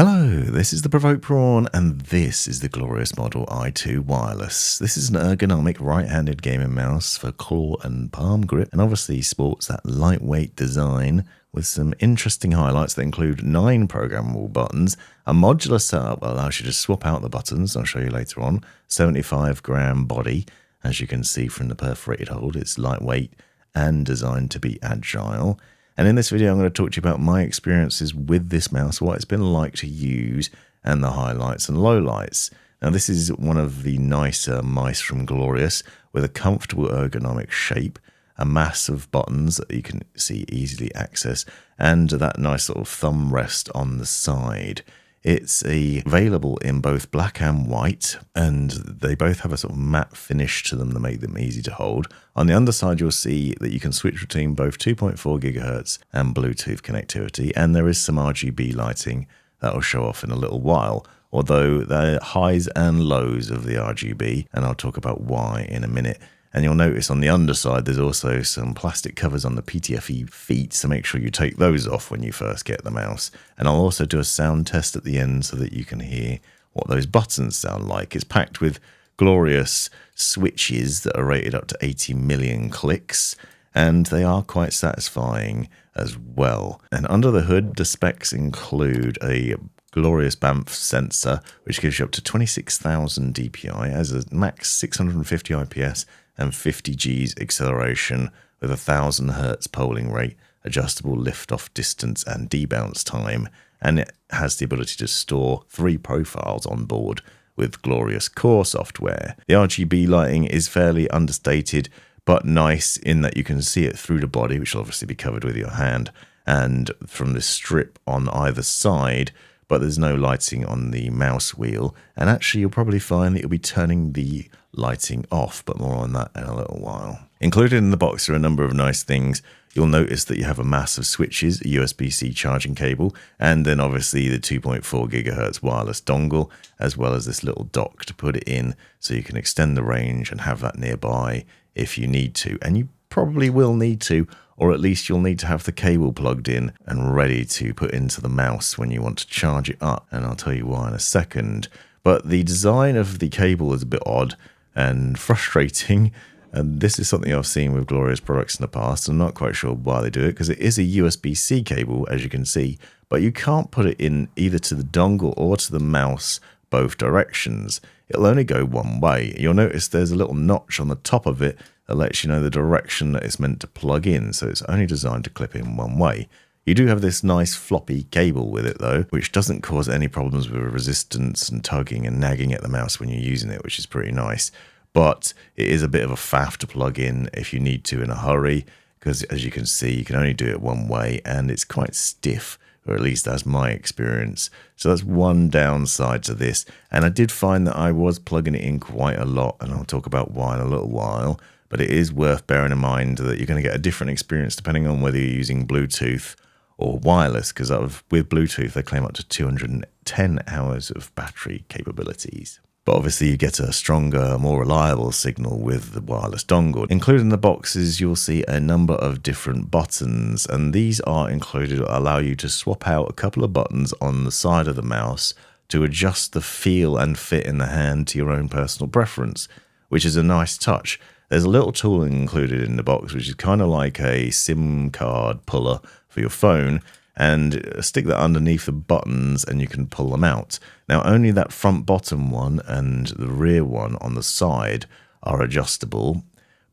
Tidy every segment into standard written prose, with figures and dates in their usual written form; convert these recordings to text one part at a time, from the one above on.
Hello, this is the Provoked Prawn, and this is the glorious Model i2 Wireless. This is an ergonomic right-handed gaming mouse for claw and palm grip, and obviously sports that lightweight design with some interesting highlights that include 9 programmable buttons, a modular setup that allows you to swap out the buttons, I'll show you later on, 75-gram body, as you can see from the perforated hold, it's lightweight and designed to be agile. And in this video, I'm going to talk to you about my experiences with this mouse, what it's been like to use, and the highlights and lowlights. Now, this is one of the nicer mice from Glorious, with a comfortable ergonomic shape, a mass of buttons that you can see easily access, and that nice little thumb rest on the side. It's available in both black and white, and they both have a sort of matte finish to them that make them easy to hold. On the underside, you'll see that you can switch between both 2.4 GHz and Bluetooth connectivity, and there is some RGB lighting that will show off in a little while, although the highs and lows of the RGB, and I'll talk about why in a minute. And you'll notice on the underside there's also some plastic covers on the PTFE feet, so make sure you take those off when you first get the mouse. And I'll also do a sound test at the end so that you can hear what those buttons sound like. It's packed with glorious switches that are rated up to 80 million clicks, and they are quite satisfying as well. And under the hood, the specs include a glorious BAMF sensor, which gives you up to 26,000 dpi, as a max 650 IPS and 50 Gs acceleration with 1000 Hz polling rate, adjustable lift-off distance and debounce time, and it has the ability to store 3 profiles on board with glorious core software. The RGB lighting is fairly understated, but nice in that you can see it through the body, which will obviously be covered with your hand, and from the strip on either side, but there's no lighting on the mouse wheel, and actually you'll probably find that you'll be turning the lighting off, but more on that in a little while. Included in the box are a number of nice things. You'll notice that you have a mass of switches, a USB-C charging cable, and then obviously the 2.4 GHz wireless dongle, as well as this little dock to put it in so you can extend the range and have that nearby if you need to. And you probably will need to, or at least you'll need to have the cable plugged in and ready to put into the mouse when you want to charge it up, and I'll tell you why in a second. But the design of the cable is a bit odd and frustrating, and this is something I've seen with Glorious products in the past. I'm not quite sure why they do it, because it is a USB-C cable, as you can see, but you can't put it in either to the dongle or to the mouse both directions. It'll only go one way. You'll notice there's a little notch on the top of it that lets you know the direction that it's meant to plug in, so it's only designed to clip in one way. You do have this nice floppy cable with it though, which doesn't cause any problems with resistance and tugging and nagging at the mouse when you're using it, which is pretty nice. But it is a bit of a faff to plug in if you need to in a hurry, because as you can see, you can only do it one way, and it's quite stiff, or at least that's my experience. So that's one downside to this, and I did find that I was plugging it in quite a lot, and I'll talk about why in a little while. But it is worth bearing in mind that you're going to get a different experience depending on whether you're using Bluetooth or wireless, because with Bluetooth they claim up to 210 hours of battery capabilities. But obviously you get a stronger, more reliable signal with the wireless dongle. Included in the boxes, you'll see a number of different buttons, and these are included to allow you to swap out a couple of buttons on the side of the mouse to adjust the feel and fit in the hand to your own personal preference, which is a nice touch. There's a little tool included in the box, which is kind of like a SIM card puller for your phone, and stick that underneath the buttons and you can pull them out. Now, only that front bottom one and the rear one on the side are adjustable,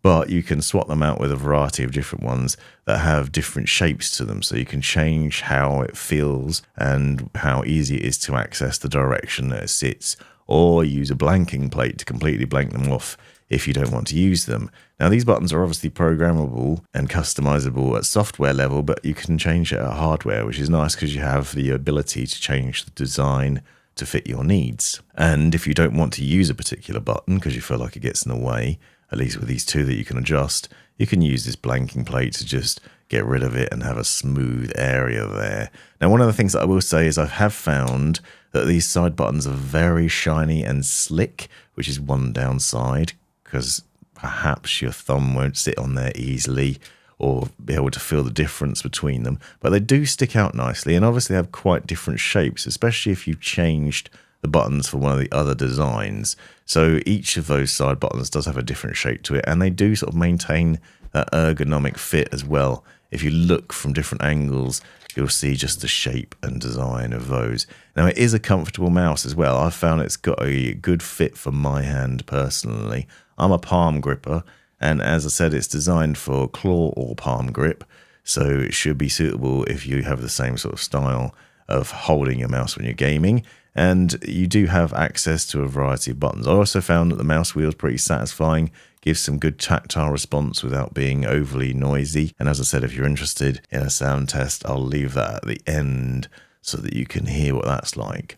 but you can swap them out with a variety of different ones that have different shapes to them, so you can change how it feels and how easy it is to access the direction that it sits, or use a blanking plate to completely blank them off if you don't want to use them. Now, these buttons are obviously programmable and customizable at software level, but you can change it at hardware, which is nice because you have the ability to change the design to fit your needs. And if you don't want to use a particular button because you feel like it gets in the way, at least with these two that you can adjust, you can use this blanking plate to just get rid of it and have a smooth area there. Now, one of the things that I will say is I have found that these side buttons are very shiny and slick, which is one downside, because perhaps your thumb won't sit on there easily, or be able to feel the difference between them. But they do stick out nicely, and obviously have quite different shapes, especially if you've changed the buttons for one of the other designs. So each of those side buttons does have a different shape to it, and they do sort of maintain that ergonomic fit as well. If you look from different angles, you'll see just the shape and design of those. Now, it is a comfortable mouse as well. I've found it's got a good fit for my hand personally. I'm a palm gripper, and as I said, it's designed for claw or palm grip, so it should be suitable if you have the same sort of style of holding your mouse when you're gaming. And you do have access to a variety of buttons. I also found that the mouse wheel is pretty satisfying, gives some good tactile response without being overly noisy. And as I said, if you're interested in a sound test, I'll leave that at the end so that you can hear what that's like.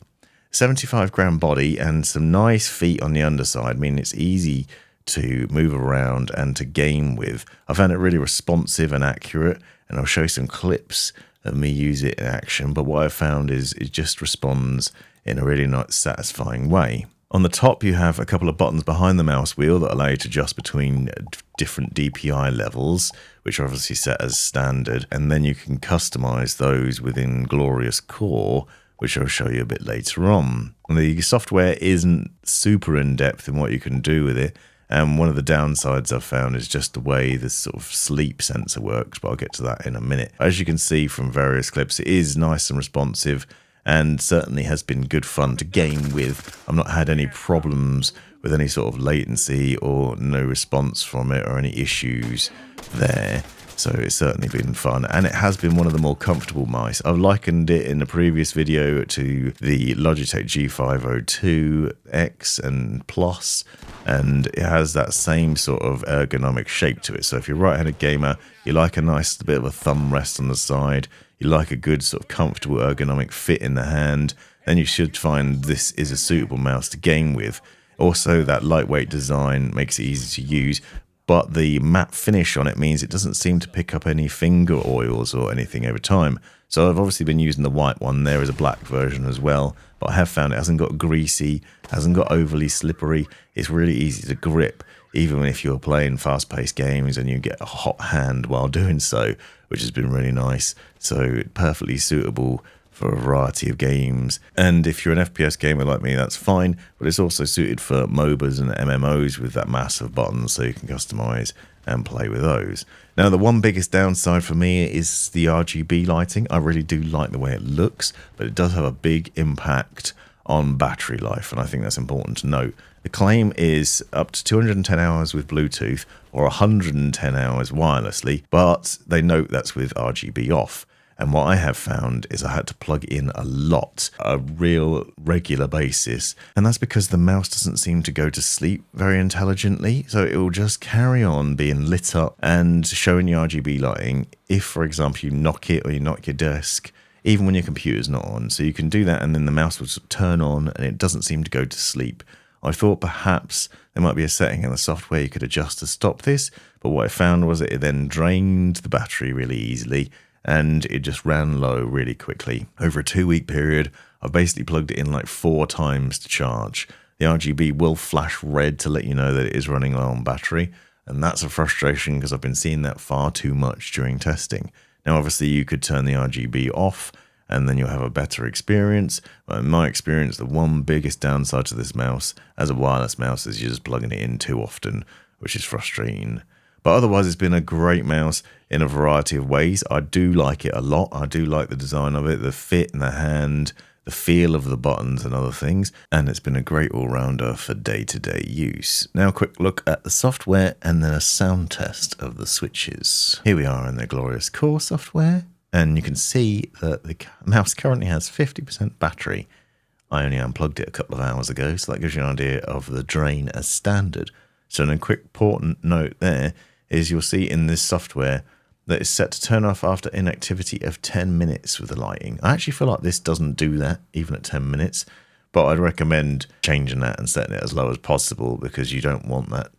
75-gram body and some nice feet on the underside mean it's easy to move around and to game with. I found it really responsive and accurate, and I'll show you some clips of me use it in action. But what I found is it just responds in a really nice, satisfying way. On the top, you have a couple of buttons behind the mouse wheel that allow you to adjust between different DPI levels, which are obviously set as standard, and then you can customize those within Glorious Core, which I'll show you a bit later on. And the software isn't super in-depth in what you can do with it, and one of the downsides I've found is just the way the sort of sleep sensor works, but I'll get to that in a minute. As you can see from various clips, it is nice and responsive, and certainly has been good fun to game with. I've not had any problems with any sort of latency or no response from it or any issues there. So it's certainly been fun, and it has been one of the more comfortable mice. I've likened it in the previous video to the Logitech G502 X and Plus, and it has that same sort of ergonomic shape to it. So if you're a right-handed gamer, you like a nice bit of a thumb rest on the side, you like a good sort of comfortable ergonomic fit in the hand, then you should find this is a suitable mouse to game with. Also, that lightweight design makes it easy to use, but the matte finish on it means it doesn't seem to pick up any finger oils or anything over time. So I've obviously been using the white one. There is a black version as well, but I have found it hasn't got greasy, hasn't got overly slippery. It's really easy to grip, even if you're playing fast-paced games and you get a hot hand while doing so, which has been really nice. So perfectly suitable for a variety of games. And if you're an FPS gamer like me, that's fine, but it's also suited for MOBAs and MMOs with that massive buttons, so you can customize and play with those. Now, the one biggest downside for me is the RGB lighting. I really do like the way it looks, but it does have a big impact on battery life, and I think that's important to note. The claim is up to 210 hours with Bluetooth or 110 hours wirelessly, but they note that's with RGB off. And what I have found is I had to plug in a lot, a real regular basis. And that's because the mouse doesn't seem to go to sleep very intelligently. So it will just carry on being lit up and showing you RGB lighting if, for example, you knock it or you knock your desk, even when your computer's not on. So you can do that and then the mouse will turn on and it doesn't seem to go to sleep. I thought perhaps there might be a setting in the software you could adjust to stop this. But what I found was that it then drained the battery really easily, and it just ran low really quickly. Over a 2-week period, I've basically plugged it in like 4 times to charge. The RGB will flash red to let you know that it is running low on battery, and that's a frustration because I've been seeing that far too much during testing. Now, obviously, you could turn the RGB off, and then you'll have a better experience. But in my experience, the one biggest downside to this mouse, as a wireless mouse, is you're just plugging it in too often, which is frustrating. But otherwise, it's been a great mouse in a variety of ways. I do like it a lot. I do like the design of it, the fit in the hand, the feel of the buttons and other things. And it's been a great all-rounder for day-to-day use. Now, a quick look at the software and then a sound test of the switches. Here we are in the Glorious Core software. And you can see that the mouse currently has 50% battery. I only unplugged it a couple of hours ago, so that gives you an idea of the drain as standard. So a quick important note there is you'll see in this software that it's set to turn off after inactivity of 10 minutes with the lighting. I actually feel like this doesn't do that, even at 10 minutes, but I'd recommend changing that and setting it as low as possible because you don't want that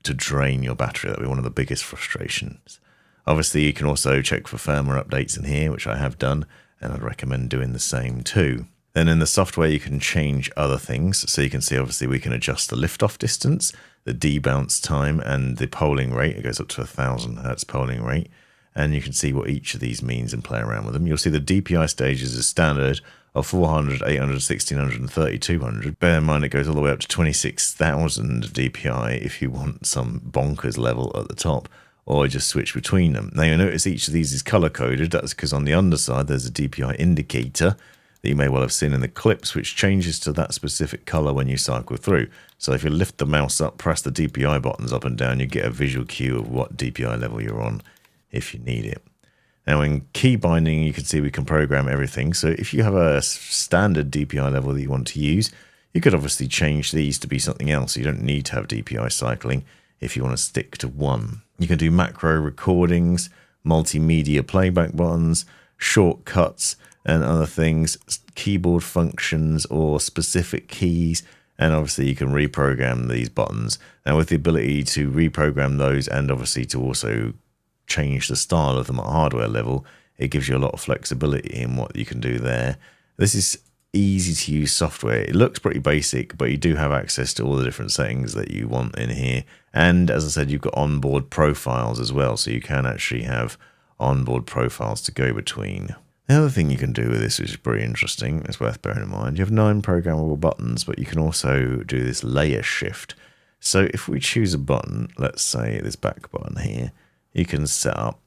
to drain your battery. That'll be one of the biggest frustrations. Obviously, you can also check for firmware updates in here, which I have done, and I'd recommend doing the same too. Then in the software, you can change other things. So you can see, obviously, we can adjust the lift-off distance, the debounce time, and the polling rate. It goes up to 1000 Hertz polling rate. and you can see what each of these means and play around with them. You'll see the DPI stages as standard of 400, 800, 1600, and 3200. Bear in mind it goes all the way up to 26,000 DPI if you want some bonkers level at the top, or just switch between them. Now you'll notice each of these is color coded. That's because on the underside there's a DPI indicator that you may well have seen in the clips, which changes to that specific color when you cycle through. So if you lift the mouse up, press the DPI buttons up and down, you get a visual cue of what DPI level you're on if you need it. Now in key binding, you can see we can program everything. So if you have a standard DPI level that you want to use, you could obviously change these to be something else. You don't need to have DPI cycling if you want to stick to one. You can do macro recordings, multimedia playback buttons, shortcuts and other things, keyboard functions or specific keys, and obviously you can reprogram these buttons. Now with the ability to reprogram those and obviously to also change the style of them at hardware level, it gives you a lot of flexibility in what you can do there. This is easy to use software. It looks pretty basic, but you do have access to all the different settings that you want in here. And as I said, you've got onboard profiles as well, so you can actually have onboard profiles to go between. The other thing you can do with this, which is pretty interesting, it's worth bearing in mind, you have 9 programmable buttons, but you can also do this layer shift. So if we choose a button, let's say this back button here, you can set up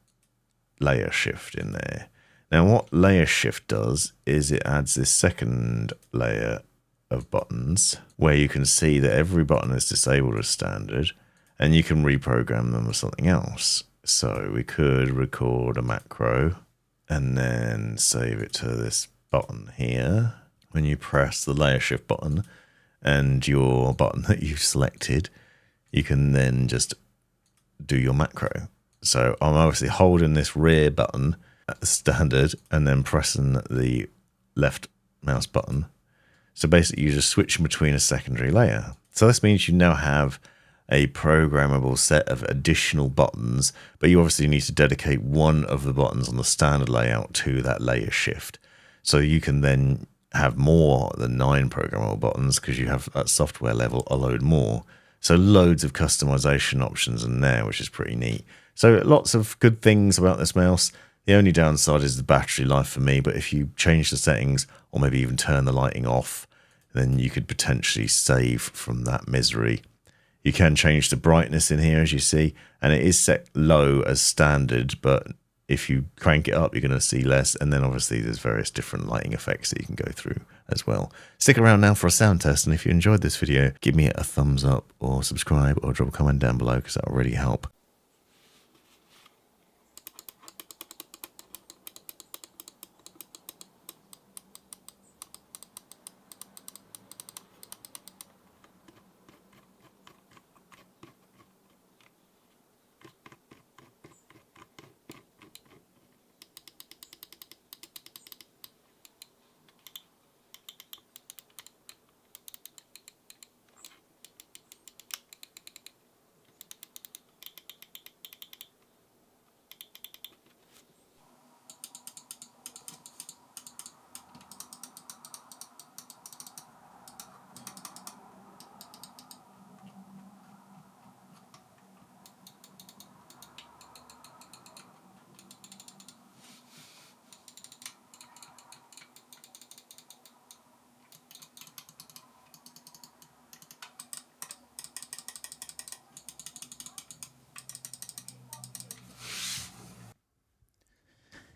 layer shift in there. Now what layer shift does is it adds this second layer of buttons where you can see that every button is disabled as standard and you can reprogram them with something else. So we could record a macro and then save it to this button here. When you press the layer shift button and your button that you've selected, you can then just do your macro. So I'm obviously holding this rear button at the standard and then pressing the left mouse button. So basically you just switch between a secondary layer. So this means you now have a programmable set of additional buttons, but you obviously need to dedicate one of the buttons on the standard layout to that layer shift. So you can then have more than 9 programmable buttons because you have at software level a load more. So loads of customization options in there, which is pretty neat. So lots of good things about this mouse. The only downside is the battery life for me, but if you change the settings or maybe even turn the lighting off, then you could potentially save from that misery. You can change the brightness in here, as you see, and it is set low as standard, but if you crank it up, you're going to see less. And then obviously there's various different lighting effects that you can go through as well. Stick around now for a sound test. And if you enjoyed this video, give me a thumbs up or subscribe or drop a comment down below because that will really help.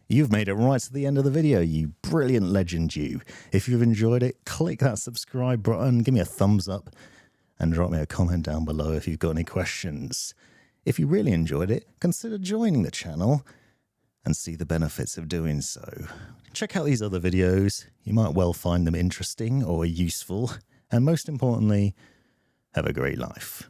You've made it right to the end of the video, you brilliant legend you. If you've enjoyed it, click that subscribe button, give me a thumbs up, and drop me a comment down below if you've got any questions. If you really enjoyed it, consider joining the channel and see the benefits of doing so. Check out these other videos, you might well find them interesting or useful, and most importantly, have a great life.